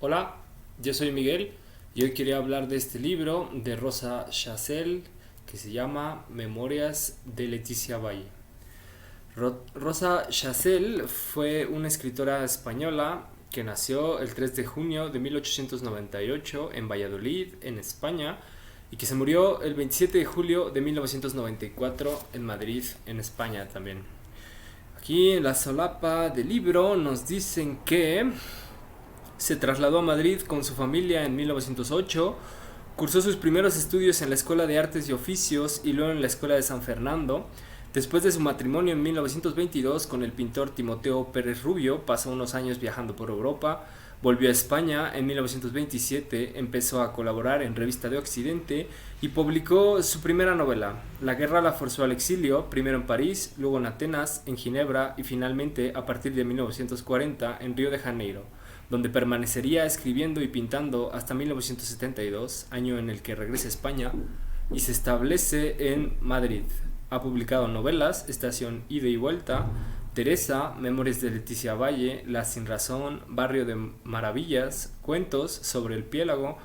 Hola, yo soy Miguel y hoy quería hablar de este libro de Rosa Chazelle que se llama Memorias de Leticia Valle. Rosa Chazelle fue una escritora española que nació el 3 de junio de 1898 en Valladolid, en España, y que se murió el 27 de julio de 1994 en Madrid, en España también. Aquí en la solapa del libro nos dicen que se trasladó a Madrid con su familia en 1908, cursó sus primeros estudios en la Escuela de Artes y Oficios y luego en la Escuela de San Fernando. Después de su matrimonio en 1922 con el pintor Timoteo Pérez Rubio, pasó unos años viajando por Europa, volvió a España en 1927, empezó a colaborar en Revista de Occidente y publicó su primera novela. La guerra la forzó al exilio, primero en París, luego en Atenas, en Ginebra y finalmente, a partir de 1940, en Río de Janeiro, donde permanecería escribiendo y pintando hasta 1972, año en el que regresa a España y se establece en Madrid. Ha publicado novelas: Estación Ida y Vuelta, Teresa, Memorias de Leticia Valle, La Sinrazón, Barrio de Maravillas, cuentos sobre el Piélago,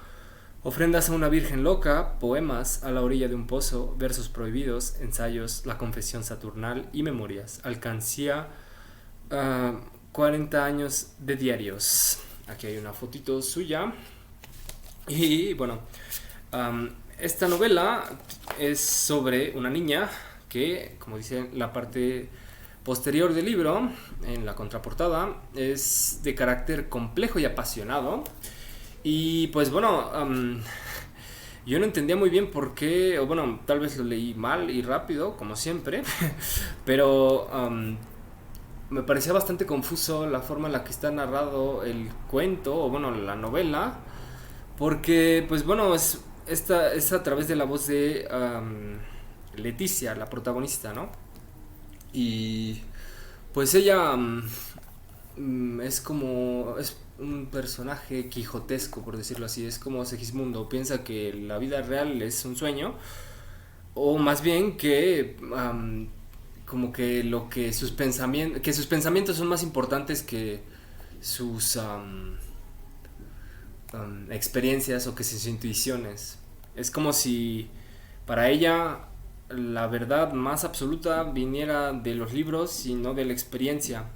Ofrendas a una Virgen Loca, poemas, A la orilla de un pozo, versos prohibidos, ensayos, La confesión saturnal y memorias. Alcancía 40 años de diarios. Aquí hay una fotito suya. Y bueno, esta novela es sobre una niña que, como dice la parte posterior del libro, en la contraportada, es de carácter complejo y apasionado. Y pues bueno, yo no entendía muy bien por qué, o bueno, tal vez lo leí mal y rápido, como siempre, pero me parecía bastante confuso la forma en la que está narrado el cuento, o bueno, la novela, porque pues bueno, es a través de la voz de Leticia, la protagonista, ¿no? Y pues ella es un personaje quijotesco, por decirlo así. Es como Segismundo, piensa que la vida real es un sueño, o más bien que como que lo que sus pensamientos son más importantes que sus experiencias o que sus intuiciones. Es como si para ella la verdad más absoluta viniera de los libros y no de la experiencia.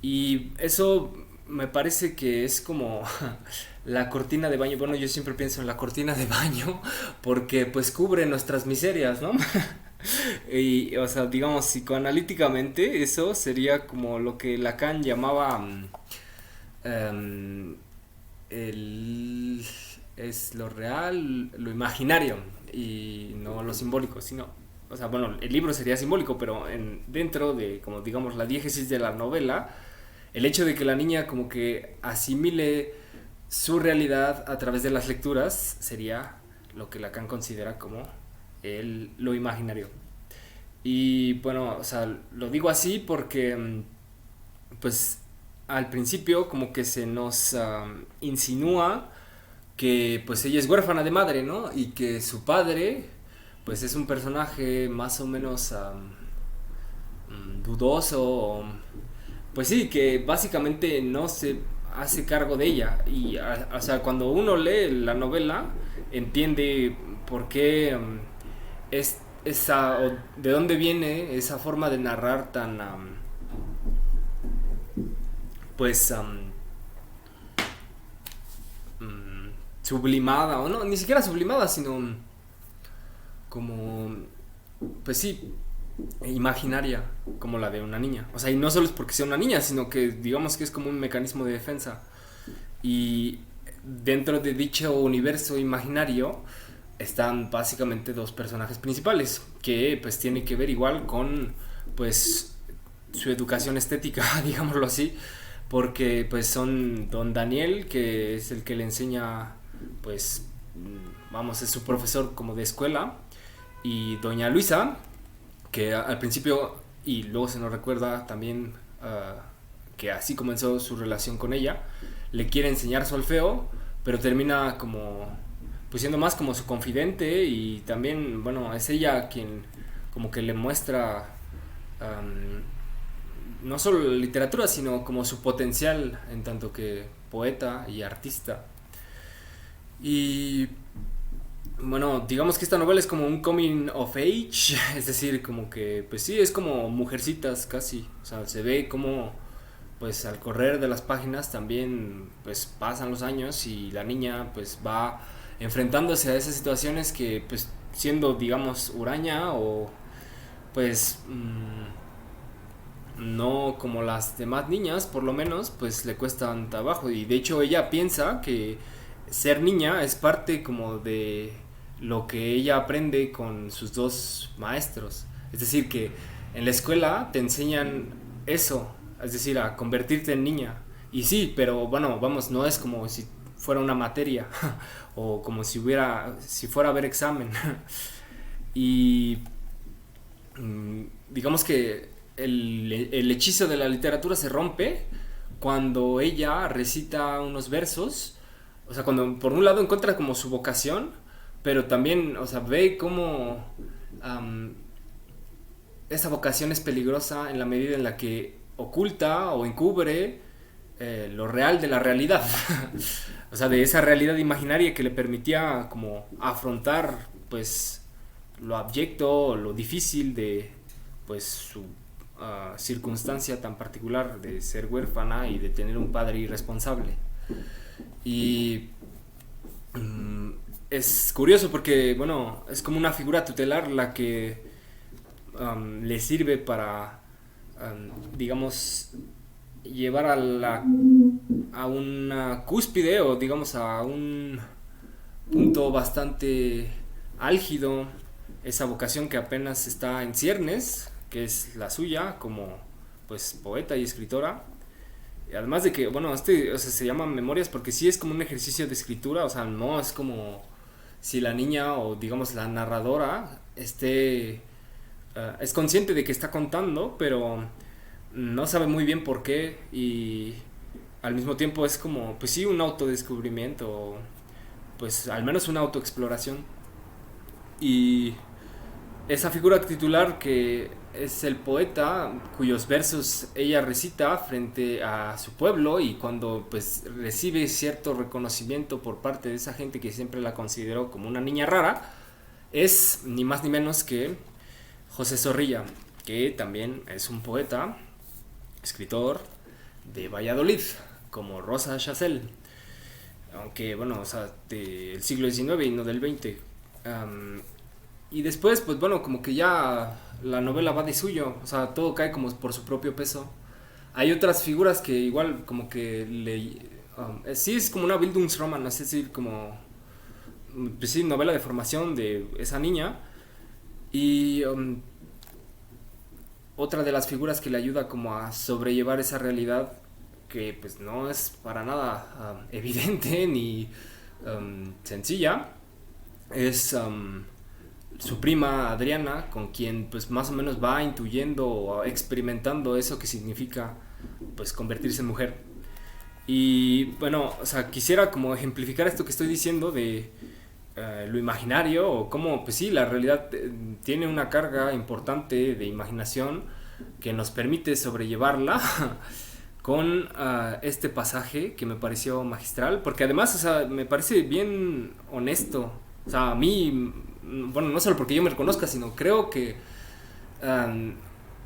Y eso me parece que es como la cortina de baño. Bueno, yo siempre pienso en la cortina de baño porque pues cubre nuestras miserias, ¿no? Y, o sea, digamos, psicoanalíticamente eso sería como lo que Lacan llamaba em, el, es lo real, lo imaginario y no lo simbólico, sino, o sea, bueno, el libro sería simbólico, pero dentro de, como digamos, la diégesis de la novela, el hecho de que la niña como que asimile su realidad a través de las lecturas sería lo que Lacan considera como lo imaginario. Y bueno, o sea, lo digo así porque pues al principio como que se nos insinúa que pues ella es huérfana de madre, ¿no? Y que su padre pues es un personaje más o menos dudoso, pues sí, que básicamente no se hace cargo de ella. Y o sea, cuando uno lee la novela entiende por qué es esa, o de dónde viene esa forma de narrar tan pues sublimada, o no, ni siquiera sublimada, sino como, pues sí, imaginaria, como la de una niña. O sea, y no solo es porque sea una niña, sino que digamos que es como un mecanismo de defensa. Y dentro de dicho universo imaginario están básicamente dos personajes principales que pues tienen que ver igual con pues su educación estética, digámoslo así, porque pues son don Daniel, que es el que le enseña pues vamos, es su profesor como de escuela, y doña Luisa, que al principio y luego se nos recuerda también que así comenzó su relación con ella, le quiere enseñar solfeo, pero termina como pues siendo más como su confidente, y también bueno es ella quien como que le muestra um, no solo la literatura, sino como su potencial en tanto que poeta y artista. Y bueno, digamos que esta novela es como un coming of age, es decir, como que, pues sí, es como Mujercitas casi, o sea, se ve como, pues al correr de las páginas también, pues pasan los años y la niña, pues va enfrentándose a esas situaciones que, pues siendo, digamos, huraña o, pues, no como las demás niñas, por lo menos, pues le cuestan trabajo y de hecho ella piensa que ser niña es parte como de lo que ella aprende con sus dos maestros. Es decir, que en la escuela te enseñan eso, es decir, a convertirte en niña. Y sí, pero bueno, vamos, no es como si fuera una materia o como si fuera a haber examen. Y digamos que el hechizo de la literatura se rompe cuando ella recita unos versos, o sea, cuando por un lado encuentra como su vocación, pero también, o sea, ve cómo um, esa vocación es peligrosa en la medida en la que oculta o encubre lo real de la realidad. O sea, de esa realidad imaginaria que le permitía como afrontar, pues, lo abyecto, lo difícil de, pues, su circunstancia tan particular de ser huérfana y de tener un padre irresponsable. Y es curioso porque, bueno, es como una figura tutelar la que le sirve para, digamos, llevar a una cúspide o, digamos, a un punto bastante álgido esa vocación que apenas está en ciernes, que es la suya como, pues, poeta y escritora. Y además de que, bueno, o sea, se llama Memorias porque sí es como un ejercicio de escritura, o sea, no es como si la niña o, digamos, la narradora es consciente de que está contando, pero no sabe muy bien por qué y al mismo tiempo es como, pues sí, un autodescubrimiento, pues al menos una autoexploración. Y esa figura titular que es el poeta cuyos versos ella recita frente a su pueblo y cuando pues recibe cierto reconocimiento por parte de esa gente que siempre la consideró como una niña rara, es ni más ni menos que José Zorrilla, que también es un poeta, escritor de Valladolid, como Rosa Chazelle, aunque bueno, o sea, del siglo XIX y no del XX. Y después, pues bueno, como que ya la novela va de suyo, o sea, todo cae como por su propio peso. Hay otras figuras que igual como que sí es como una Bildungsroman, es decir, como, pues sí, novela de formación de esa niña. Y otra de las figuras que le ayuda como a sobrellevar esa realidad que pues no es para nada evidente ni sencilla es su prima Adriana, con quien pues más o menos va intuyendo o experimentando eso que significa pues convertirse en mujer. Y bueno, o sea, quisiera como ejemplificar esto que estoy diciendo de lo imaginario o cómo pues sí, la realidad tiene una carga importante de imaginación que nos permite sobrellevarla con este pasaje que me pareció magistral, porque además, o sea, me parece bien honesto. O sea, a mí, bueno, no solo porque yo me reconozca, sino creo que um,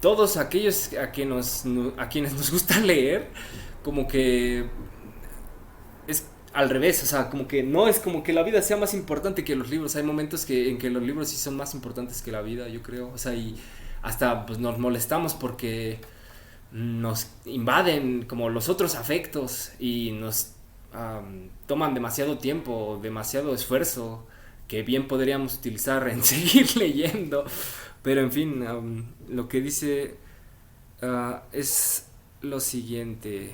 todos aquellos a quienes nos gusta leer, como que es al revés, o sea, como que no es como que la vida sea más importante que los libros. Hay momentos en que los libros sí son más importantes que la vida, yo creo. O sea, y hasta pues nos molestamos porque nos invaden como los otros afectos y nos toman demasiado tiempo, demasiado esfuerzo que bien podríamos utilizar en seguir leyendo. Pero en fin, lo que dice es lo siguiente.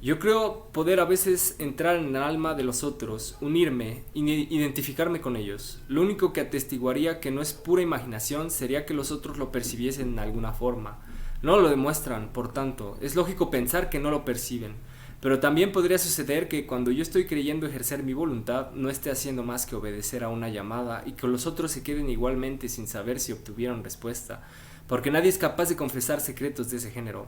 Yo creo poder a veces entrar en el alma de los otros, unirme, identificarme con ellos. Lo único que atestiguaría que no es pura imaginación sería que los otros lo percibiesen de alguna forma. No lo demuestran, por tanto, es lógico pensar que no lo perciben. Pero también podría suceder que cuando yo estoy creyendo ejercer mi voluntad, no esté haciendo más que obedecer a una llamada y que los otros se queden igualmente sin saber si obtuvieron respuesta. porque nadie es capaz de confesar secretos de ese género.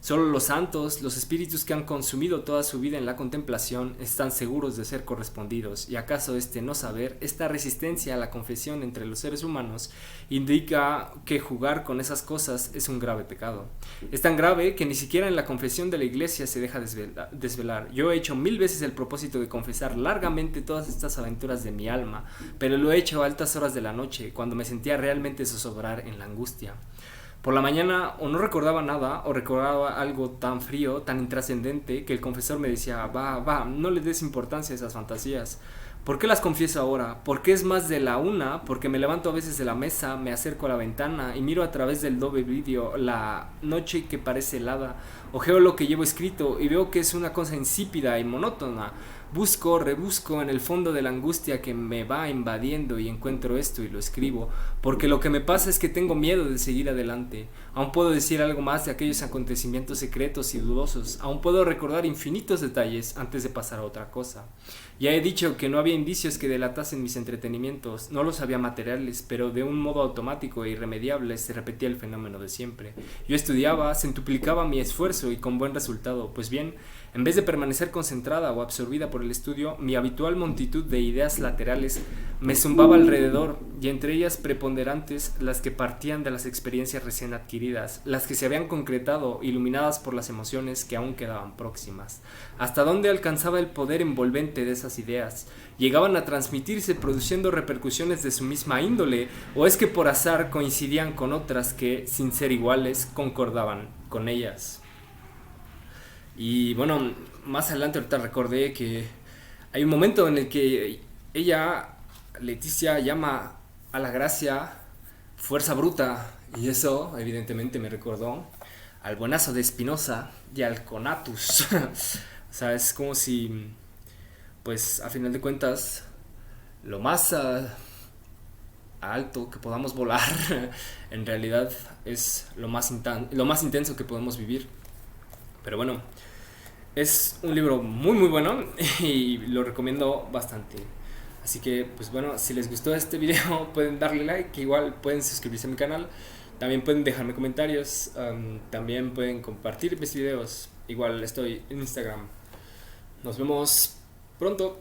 Solo los santos, los espíritus que han consumido toda su vida en la contemplación, están seguros de ser correspondidos, y acaso este no saber, esta resistencia a la confesión entre los seres humanos, indica que jugar con esas cosas es un grave pecado. Es tan grave que ni siquiera en la confesión de la iglesia se deja desvelar. Yo he hecho 1000 veces el propósito de confesar largamente todas estas aventuras de mi alma, pero lo he hecho a altas horas de la noche, cuando me sentía realmente zozobrar en la angustia. Por la mañana o no recordaba nada o recordaba algo tan frío, tan intrascendente, que el confesor me decía, va, no le des importancia a esas fantasías. ¿Por qué las confieso ahora? ¿Por qué es más de la una? Porque me levanto a veces de la mesa, me acerco a la ventana y miro a través del doble vidrio la noche que parece helada. Ojeo lo que llevo escrito y veo que es una cosa insípida y monótona. Busco, rebusco en el fondo de la angustia que me va invadiendo y encuentro esto y lo escribo, porque lo que me pasa es que tengo miedo de seguir adelante. Aún puedo decir algo más de aquellos acontecimientos secretos y dudosos, aún puedo recordar infinitos detalles antes de pasar a otra cosa. Ya he dicho que no había indicios que delatasen mis entretenimientos, no los había materiales, pero de un modo automático e irremediable se repetía el fenómeno de siempre. Yo estudiaba, centuplicaba mi esfuerzo y con buen resultado, pues bien, en vez de permanecer concentrada o absorbida por el estudio, mi habitual multitud de ideas laterales me zumbaba alrededor, y entre ellas preponderantes las que partían de las experiencias recién adquiridas, las que se habían concretado, iluminadas por las emociones que aún quedaban próximas. ¿Hasta dónde alcanzaba el poder envolvente de esas ideas? ¿Llegaban a transmitirse produciendo repercusiones de su misma índole, o es que por azar coincidían con otras que, sin ser iguales, concordaban con ellas? Y bueno, más adelante ahorita recordé que hay un momento en el que ella, Leticia, llama a la gracia fuerza bruta, y eso evidentemente me recordó al buenazo de Spinoza y al conatus. O sea, es como si, pues a final de cuentas, lo más alto que podamos volar en realidad es lo más intenso que podemos vivir. Pero bueno, es un libro muy muy bueno y lo recomiendo bastante. Así que pues bueno, si les gustó este video pueden darle like, igual pueden suscribirse a mi canal, también pueden dejarme comentarios, también pueden compartir mis videos, igual estoy en Instagram. Nos vemos pronto.